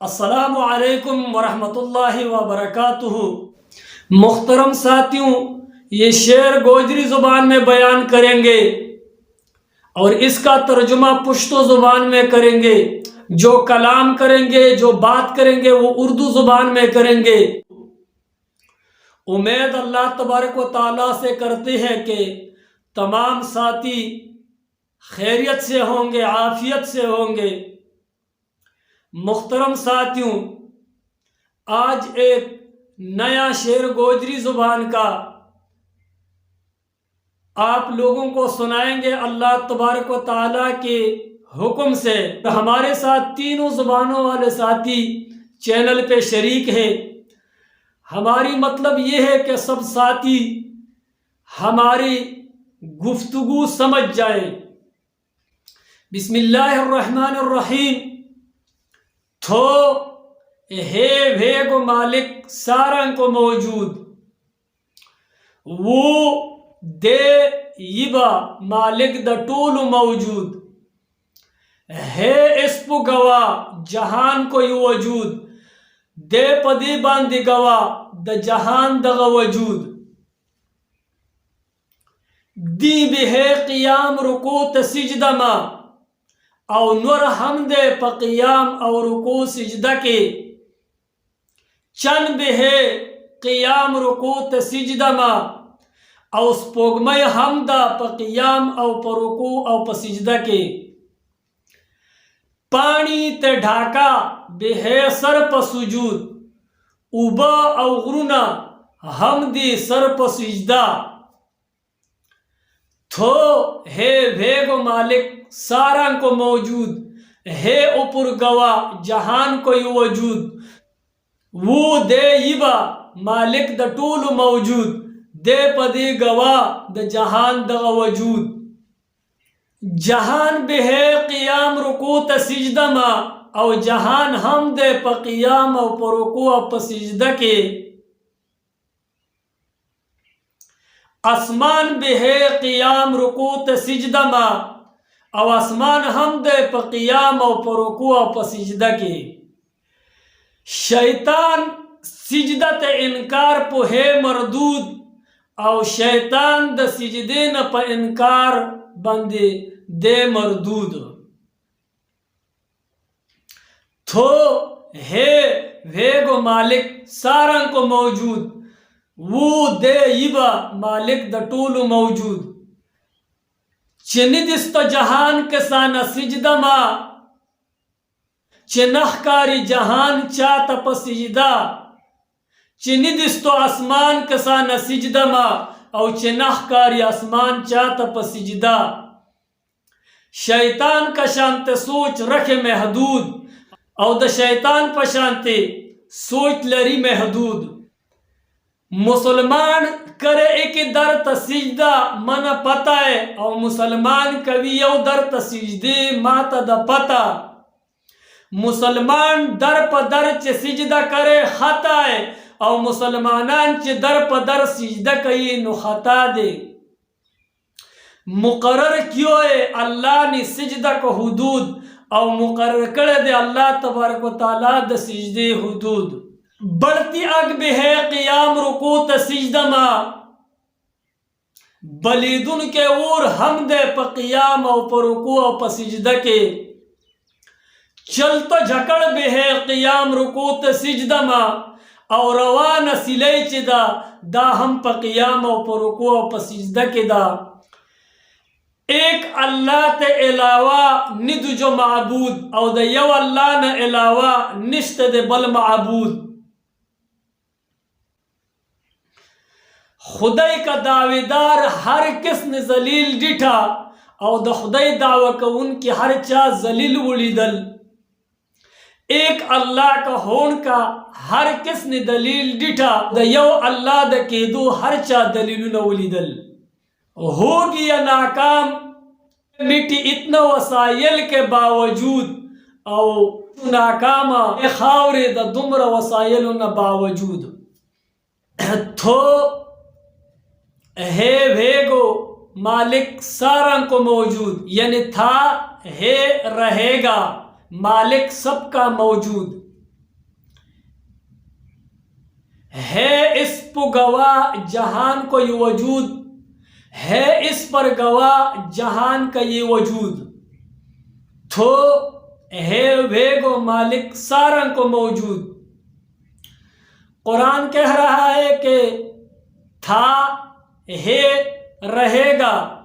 السلام علیکم ورحمۃ اللہ وبرکاتہ۔ محترم ساتھیوں، یہ شعر گوجری زبان میں بیان کریں گے اور اس کا ترجمہ پشتو زبان میں کریں گے۔ جو کلام کریں گے، جو بات کریں گے، وہ اردو زبان میں کریں گے۔ امید اللہ تبارک و تعالیٰ سے کرتے ہیں کہ تمام ساتھی خیریت سے ہوں گے، عافیت سے ہوں گے۔ محترم ساتھیوں، آج ایک نیا شعر گوجری زبان کا آپ لوگوں کو سنائیں گے اللہ تبارک و تعالیٰ کے حکم سے۔ ہمارے ساتھ تینوں زبانوں والے ساتھی چینل پہ شریک ہیں۔ ہماری مطلب یہ ہے کہ سب ساتھی ہماری گفتگو سمجھ جائیں۔ بسم اللہ الرحمن الرحیم۔ تھو ہے ویگو مالک سارن کو موجود، وہ دے یبا مالک دا ٹول موجود، ہے اسپو گوا جہان کو یو وجود، دے پدی باندی گوا دا جہان دا وجود، دی بھی ہے قیام رکوع سجدہ ما، او نور حمد پا قیام او رکوع سجدہ کے، چن بھی ہے قیام رکوع سجدہ ما، او سپوگمئی حمدہ پا قیام او پا رکوع او پا سجدہ کے، پانی تے ڈھاکا بھی ہے سر پا سجود، اوبا او غرونا حمدی سر پا سجدہ، تھو ہے بھیگو مالک ساران کو موجود، ہے اوپر گوا جہان کو یو وجود، وہ دے یبا مالک دا ٹول موجود، دے پدی گوا دا جہان دا وجود، جہان بھی ہے قیام رکوع سجدہ ما، او جہان ہم دے پا قیام او پا رکوع او پا سجدہ کے، آسمان بھی ہے قیام رکوع سجدہ ما، او آسمان ہم دے پا قیام او پا رکوع او پا سجدہ کے، شیطان سجدہ تے انکار پو ہے مردود، او شیطان دا سجدے نا پا انکار بندے دے مردود، تھو ہے ویگو مالک سارن کو موجود، وہ دے یبا مالک دا ٹول موجود، چندستو جہان کسانا سجدہ ما، چنخ کاری جہان چاہتا پا سجدہ، چندستو آسمان کسانا سجدہ ما، او چنخ کاری آسمان چاہتا پا سجدہ، شیطان کا شانتے سوچ رکھے محدود، او دا شیطان پا شانتے سوچ لری محدود، مسلمان کرے ایک در تا سجدہ من پتا ہے، او مسلمان کبھی یو در تا سجدے ماتا دا پتا، مسلمان در پا در چے سجدہ کرے خطا ہے، او مسلمانان چے در پا در سجدہ کئی نو خطا دے، مقرر کیوں ہے اللہ نے سجدہ کو حدود، او مقرر کرے دے اللہ تبارک و تعالیٰ دا سجدے حدود، بڑھتی اگ بھی ہے قیام رکوع سجدہ ما، بلیدن کے اور حمد پا قیام او پا رکوع او پا سجدہ کے، چلتا جھکڑ بھی ہے قیام رکوع سجدہ ما، او روان سلی چی دا دا ہم پا قیام او پا رکوع او پا سجدہ کے دا، ایک اللہ تے علاوہ ند جو معبود، او دا یو اللہ نا علاوہ نشت دے بل معبود، خدای کا دعویدار ہر کس نے ذلیل ڈٹھا، او دا خدای دعوی کا ان کی ہر چاہ ذلیل ولیدل، ایک اللہ کا ہون کا ہر کس نے دلیل ڈٹھا، دا یو اللہ دا کیدو ہر چاہ دلیل نہ ولیدل، ہو گیا ناکام مٹی اتنا وسائل کے باوجود، او ناکاما خاور دا دمر وسائل نہ باوجود، تھو ہے ویگو مالک سارن کو موجود، یعنی تھا ہے رہے گا مالک سب کا موجود، ہے اس پر گواہ جہان کو یہ وجود، ہے اس پر گواہ جہان کا یہ وجود، تو ہے ویگو مالک سارن کو موجود۔ قرآن کہہ رہا ہے کہ تھا، ہے، رہے گا،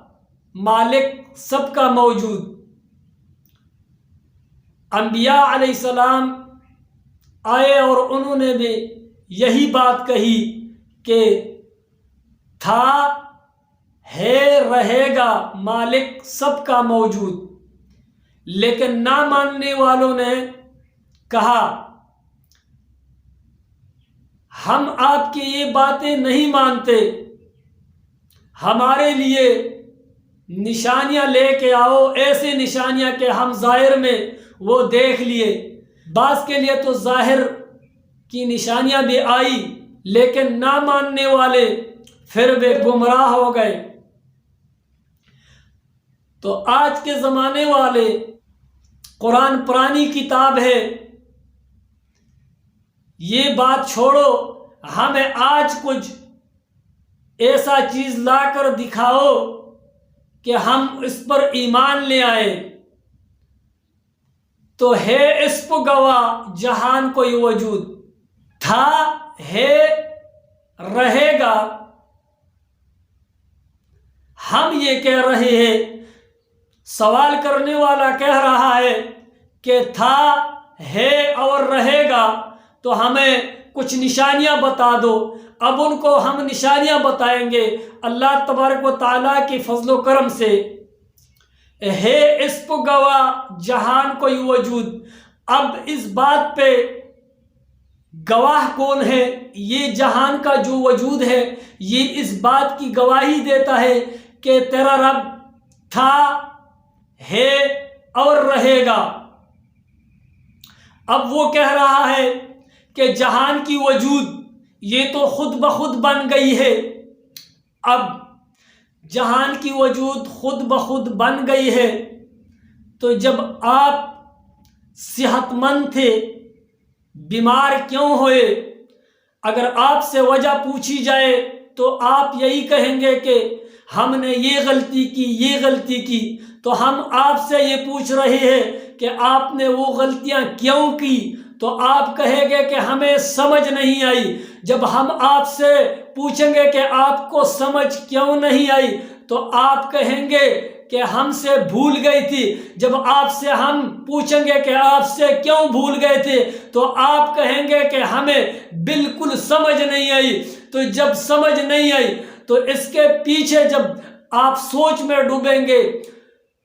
مالک سب کا موجود۔ انبیاء علیہ السلام آئے اور انہوں نے بھی یہی بات کہی کہ تھا، ہے، رہے گا، مالک سب کا موجود۔ لیکن نہ ماننے والوں نے کہا ہم آپ کی یہ باتیں نہیں مانتے، ہمارے لیے نشانیاں لے کے آؤ، ایسے نشانیاں کہ ہم ظاہر میں وہ دیکھ لیے۔ بعض کے لیے تو ظاہر کی نشانیاں بھی آئی، لیکن نہ ماننے والے پھر وہ گمراہ ہو گئے۔ تو آج کے زمانے والے، قرآن پرانی کتاب ہے، یہ بات چھوڑو، ہمیں آج کچھ ایسا چیز لا کر دکھاؤ کہ ہم اس پر ایمان لے آئے۔ تو ہے اس پر گواہ جہان کوئی وجود، تھا، ہے، رہے گا۔ ہم یہ کہہ رہے ہیں، سوال کرنے والا کہہ رہا ہے کہ تھا، ہے اور رہے گا، تو ہمیں کچھ نشانیاں بتا دو۔ اب ان کو ہم نشانیاں بتائیں گے اللہ تبارک و تعالیٰ کی فضل و کرم سے۔ ہے اس پر گواہ جہان کوئی وجود، اب اس بات پہ گواہ کون ہے؟ یہ جہان کا جو وجود ہے، یہ اس بات کی گواہی دیتا ہے کہ تیرا رب تھا، ہے اور رہے گا۔ اب وہ کہہ رہا ہے کہ جہان کی وجود یہ تو خود بخود بن گئی ہے۔ اب جہان کی وجود خود بخود بن گئی ہے، تو جب آپ صحت مند تھے، بیمار کیوں ہوئے؟ اگر آپ سے وجہ پوچھی جائے تو آپ یہی کہیں گے کہ ہم نے یہ غلطی کی، یہ غلطی کی۔ تو ہم آپ سے یہ پوچھ رہے ہیں کہ آپ نے وہ غلطیاں کیوں کی؟ تو آپ کہیں گے کہ ہمیں سمجھ نہیں آئی۔ جب ہم آپ سے پوچھیں گے کہ آپ کو سمجھ کیوں نہیں آئی، تو آپ کہیں گے کہ ہم سے بھول گئی تھی۔ جب آپ سے ہم پوچھیں گے کہ آپ سے کیوں بھول گئے تھے، تو آپ کہیں گے کہ ہمیں بالکل سمجھ نہیں آئی۔ تو جب سمجھ نہیں آئی تو اس کے پیچھے جب آپ سوچ میں ڈوبیں گے،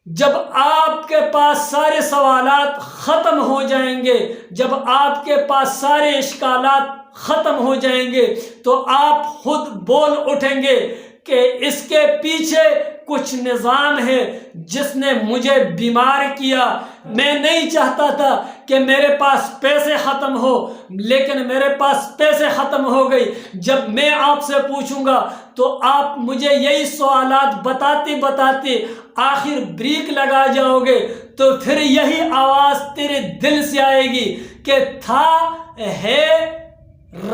جب آپ کے پاس سارے سوالات ختم ہو جائیں گے، جب آپ کے پاس سارے اشکالات ختم ہو جائیں گے، تو آپ خود بول اٹھیں گے کہ اس کے پیچھے کچھ نظام ہے جس نے مجھے بیمار کیا۔ میں نہیں چاہتا تھا کہ میرے پاس پیسے ختم ہو، لیکن میرے پاس پیسے ختم ہو گئی۔ جب میں آپ سے پوچھوں گا تو آپ مجھے یہی سوالات بتاتے بتاتے آخر بریک لگا جاؤ گے، تو پھر یہی آواز تیرے دل سے آئے گی کہ تھا، ہے،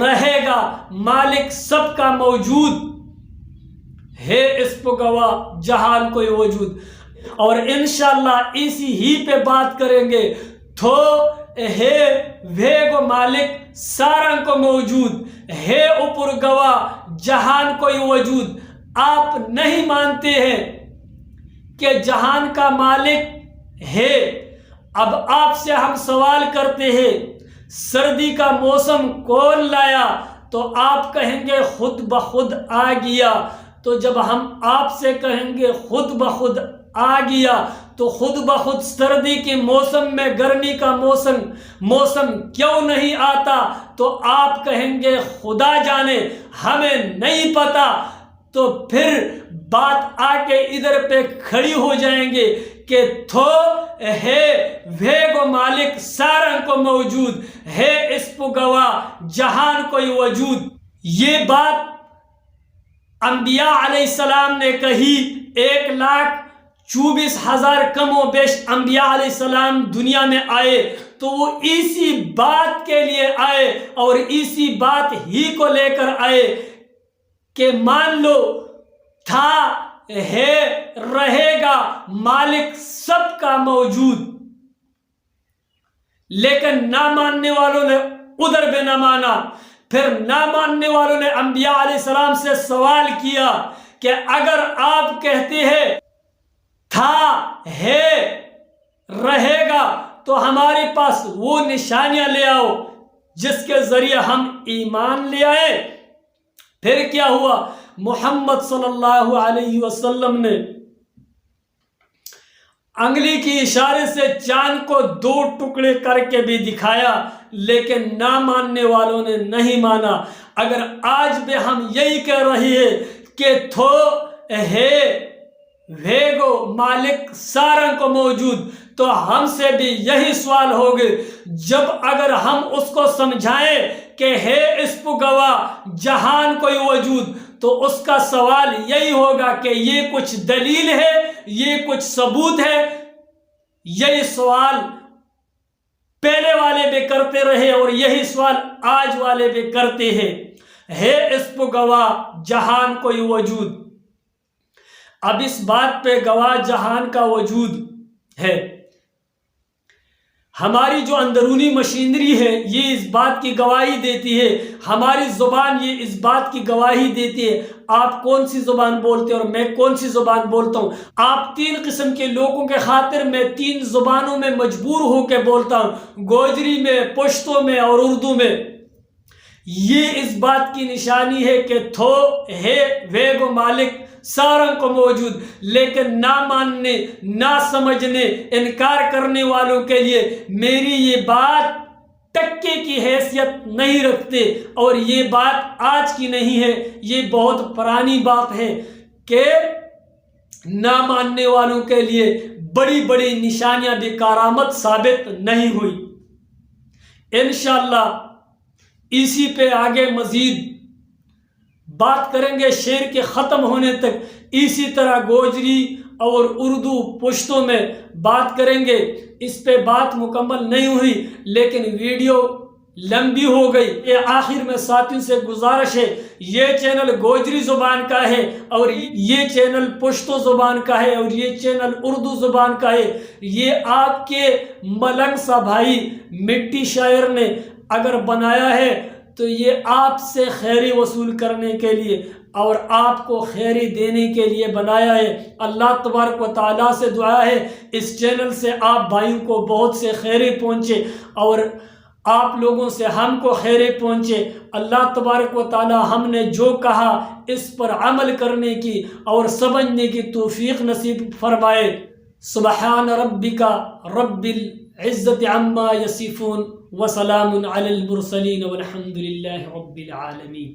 رہے گا، مالک سب کا موجود، ہے اس پر گواہ جہان کوئی وجود۔ اور انشاءاللہ اسی ہی پہ بات کریں گے۔ تو ہے ویگو مالک سارن کو موجود، ہے اوپر گواہ جہان کوئی وجود۔ آپ نہیں مانتے ہیں کہ جہان کا مالک ہے۔ اب آپ سے ہم سوال کرتے ہیں، سردی کا موسم کون لایا؟ تو آپ کہیں گے خود بخود آ گیا۔ تو جب ہم آپ سے کہیں گے خود بخود آ گیا، تو خود بخود سردی کے موسم میں گرمی کا موسم کیوں نہیں آتا؟ تو آپ کہیں گے خدا جانے، ہمیں نہیں پتا۔ تو پھر بات آ کے ادھر پہ کھڑی ہو جائیں گے کہ تھو، ہے ویگو مالک سارن کو موجود، ہے اس پر گواہ جہان کوئی وجود۔ یہ بات انبیاء علیہ السلام نے کہی۔ 1,24,000 کم و بیش انبیاء علیہ السلام دنیا میں آئے، تو وہ اسی بات کے لیے آئے اور اسی بات ہی کو لے کر آئے کہ مان لو تھا، ہے، رہے گا، مالک سب کا موجود۔ لیکن نہ ماننے والوں نے ادھر بھی نہ مانا۔ پھر نہ ماننے والوں نے انبیاء علیہ السلام سے سوال کیا کہ اگر آپ کہتے ہیں تھا، ہے، رہے گا تو ہمارے پاس وہ نشانیاں لے آؤ جس کے ذریعے ہم ایمان لے آئے۔ پھر کیا ہوا؟ محمد صلی اللہ علیہ وسلم نے انگلی کی اشارے سے چاند کو 2 ٹکڑے کر کے بھی دکھایا، لیکن نہ ماننے والوں نے نہیں مانا۔ اگر آج بھی ہم یہی کہہ رہے ہیں کہ تھو، ہے، ویگو، مالک سارا کو موجود، تو ہم سے بھی یہی سوال ہوگے جب اگر ہم اس کو سمجھائیں کہ ہے اس کو گواہ جہان کوئی وجود، تو اس کا سوال یہی ہوگا کہ یہ کچھ دلیل ہے، یہ کچھ ثبوت ہے۔ یہی سوال پہلے والے بھی کرتے رہے اور یہی سوال آج والے بھی کرتے ہیں۔ ہے اس کو گواہ جہان کوئی وجود۔ اب اس بات پہ گواہ جہان کا وجود ہے، ہماری جو اندرونی مشینری ہے یہ اس بات کی گواہی دیتی ہے، ہماری زبان یہ اس بات کی گواہی دیتی ہے۔ آپ کون سی زبان بولتے ہیں اور میں کون سی زبان بولتا ہوں؟ آپ 3 قسم کے لوگوں کے خاطر میں 3 زبانوں میں مجبور ہو کے بولتا ہوں، گوجری میں، پشتو میں اور اردو میں۔ یہ اس بات کی نشانی ہے کہ تھو، ہے، ویگو، مالک سارا کو موجود۔ لیکن نہ ماننے، نہ سمجھنے، انکار کرنے والوں کے لیے میری یہ بات ٹکے کی حیثیت نہیں رکھتے، اور یہ بات آج کی نہیں ہے، یہ بہت پرانی بات ہے کہ نہ ماننے والوں کے لیے بڑی بڑی نشانیاں بھی کارآمد ثابت نہیں ہوئی۔ انشاءاللہ اسی پہ آگے مزید بات کریں گے شعر کے ختم ہونے تک، اسی طرح گوجری اور اردو پشتوں میں بات کریں گے۔ اس پہ بات مکمل نہیں ہوئی لیکن ویڈیو لمبی ہو گئی۔ یہ آخر میں ساتھیوں سے گزارش ہے، یہ چینل گوجری زبان کا ہے اور یہ چینل پشتو زبان کا ہے اور یہ چینل اردو زبان کا ہے۔ یہ آپ کے ملنگ سا بھائی مٹی شاعر نے اگر بنایا ہے تو یہ آپ سے خیری وصول کرنے کے لیے اور آپ کو خیری دینے کے لیے بنایا ہے۔ اللہ تبارک و تعالیٰ سے دعا ہے اس چینل سے آپ بھائیوں کو بہت سے خیری پہنچے اور آپ لوگوں سے ہم کو خیری پہنچے۔ اللہ تبارک و تعالیٰ ہم نے جو کہا اس پر عمل کرنے کی اور سمجھنے کی توفیق نصیب فرمائے۔ سبحان ربک رب العزت عما یصفون وسلام علی المرسلین والحمد للہ رب العالمین۔